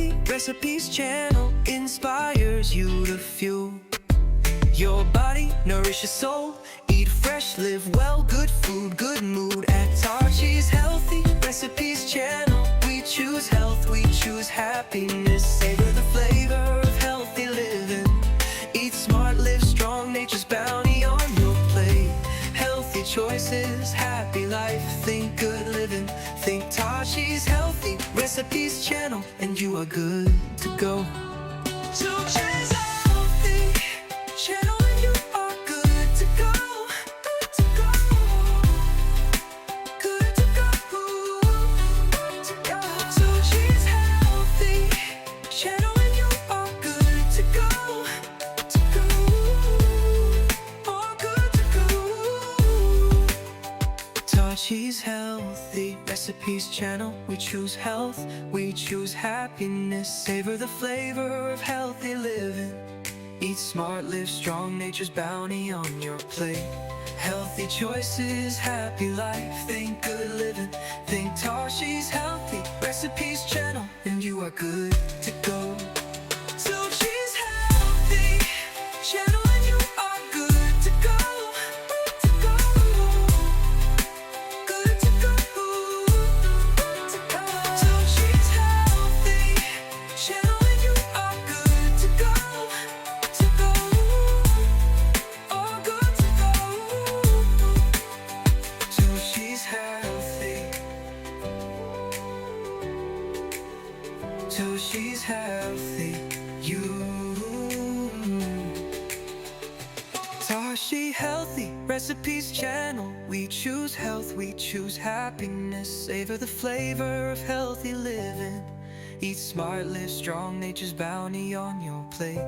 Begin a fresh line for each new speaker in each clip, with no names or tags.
Healthy Recipes channel inspires you to fuel your body, nourish your soul. Eat fresh, live well, good food, good mood. At Tarshi's Healthy Recipes channel, we choose health, we choose happiness. Savor the flavor of healthy living. Eat smart, live strong, nature's bounty on your plate. Healthy choices, happy life, think good living. Think Tarshi's Healthy Recipes channel, and you are good to go. Tarshi's Healthy channel, and you are good to go. Good to go. Good to go. Good to go. Tarshi's Healthy channel, and you are good to go. To go. Oh, good to go. Tarshi's Healthy Recipes channel, we choose health, we choose happiness. Savor the flavor of healthy living. Eat smart, live strong, nature's bounty on your plate. Healthy choices, happy life, think good living. Think Tarshi's Healthy Recipes channel, and you are good to go. Tarshi's Healthy channel, and you are good to go. Good to go. Good to go. Good to go. Tarshi's Healthy channel, and you are good to go. To go. Oh, good to go. Tarshi's Healthy. Tarshi's Healthy. Tarshi's Healthy Recipes channel, we choose health, we choose happiness. Savor the flavor of healthy living. Eat smart, live strong, nature's bounty on your plate.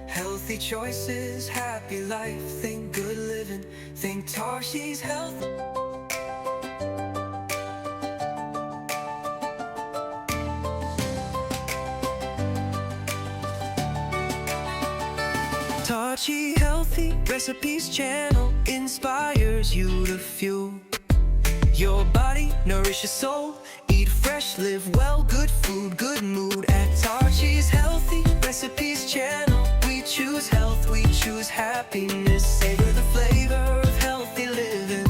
Healthy choices, happy life, think good living. Think Tarshi's Healthy. Tarshi's Healthy Recipes channel inspires you to fuel your body, nourish your soul. Eat fresh, live well, good food, good mood. At Tarshi's Healthy Recipes channel, we choose health, we choose happiness. Savor the flavor of healthy living.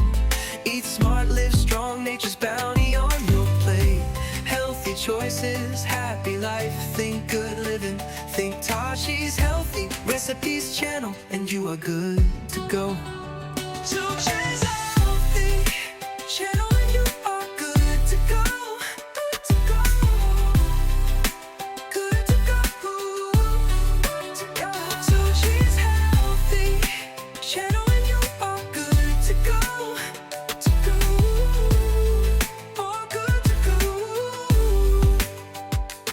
Eat smart, live strong, nature's bounty on your plate. Healthy choices, happy life, think good living. Think Tarshi's Healthy Recipes channel, and you are good to go. Tarshi's Healthy channel, and you are good to go. Good to go. Good to go. Good to go. Tarshi's Healthy channel, and you are good to go. To go. Oh, good to go.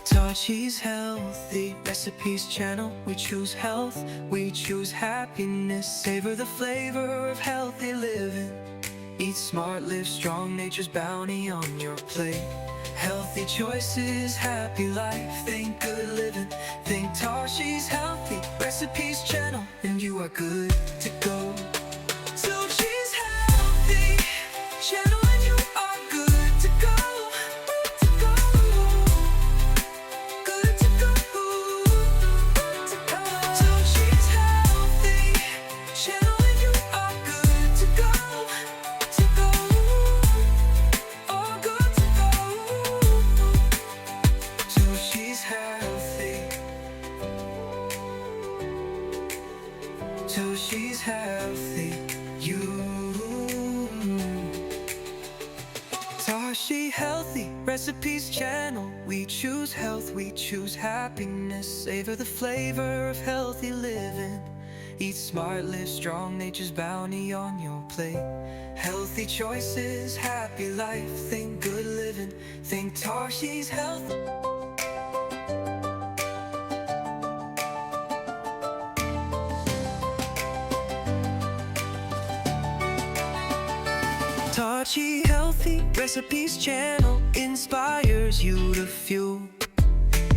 Tarshi's Healthy Recipes channel, we choose health, we choose happiness. Savor the flavor of healthy living. Eat smart, live strong, nature's bounty on your plate. Healthy choices, happy life, think good living. Think Tarshi's Healthy Recipes channel, and you are good to go. Tarshi's Healthy channel, and you are good to go. Good to go. Good to go. Good to go. Tarshi's Healthy channel, and you are good to go. To go. Oh, good to go. Tarshi's Healthy. Tarshi's Healthy. Tarshi's Healthy Recipes channel, we choose health, we choose happiness. Savor the flavor of healthy living. Eat smart, live strong, nature's bounty on your plate. Healthy choices, happy life, think good living. Think Tarshi's Healthy. Tarshi's Healthy Recipes channel inspires you to fuel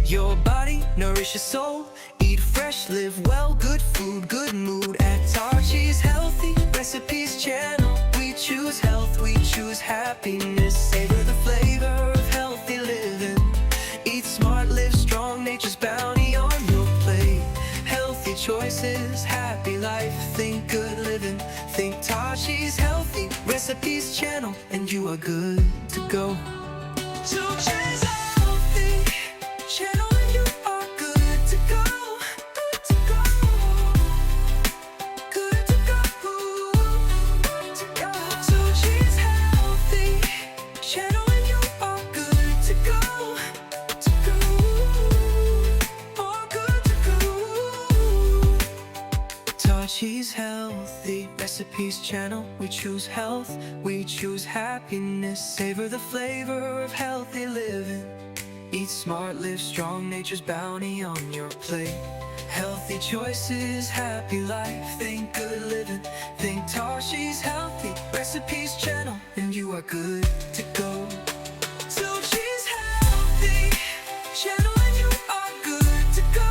your body, nourish your soul. Eat fresh, live well, good food, good mood. At Tarshi's Healthy Recipes channel, we choose health, we choose happiness. Savor the flavor of healthy living. Eat smart, live strong, Healthy choices, happy life, think good living. Think Tashi's Healthy Recipes channel, and you are good to go. Tashi's Healthy channel, and you are good to go. Good to go. Good to go. Good to go. Tashi's Healthy channel, and you are good to go. To go. Oh, good to go. Tashi's Healthy Recipes channel. We choose health, we choose happiness. Savor the flavor of healthy living. Eat smart, live strong, nature's bounty on your plate. Healthy choices, happy life, think good living. Think Tashi's Healthy Recipes channel, and you are good to go. Tashi's Healthy channel, and you are good to go.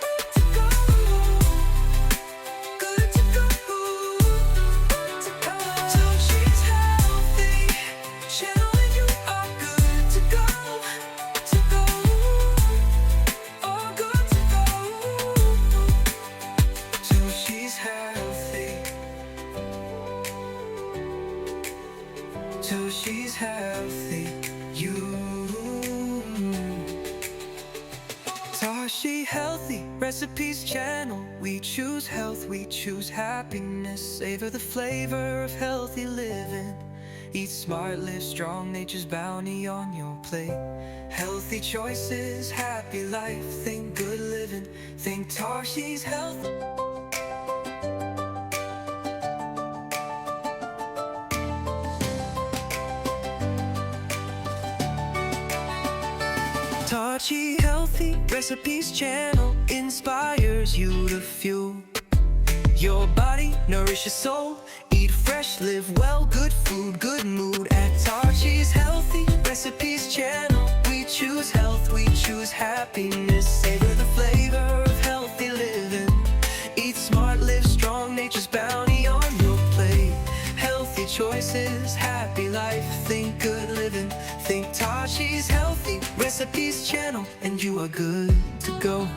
Good to go. Good to go. Good to go. Tashi's Healthy channel, and you are good to go. To go. Oh, good to go. Tashi's Healthy. Tashi's Healthy. Tashi Healthy Recipes channel. We choose health, we choose happiness. Savor the flavor of healthy living. Eat smart, live strong, nature's bounty on your plate. Healthy choices, happy life, think good living. Think Tashi's Healthy. Tashi Healthy Recipes channel inspires you to fuel your body, nourish your soul. Eat fresh, live well, good food, good mood. At Tashi's Healthy Recipes channel, we choose health, we choose happiness. Savor the flavor of healthy living. Eat smart, live strong, nature's bounty on your plate. Healthy choices, happy life, think good living. Think Tashi's Healthy Recipes channel, and you are good to go.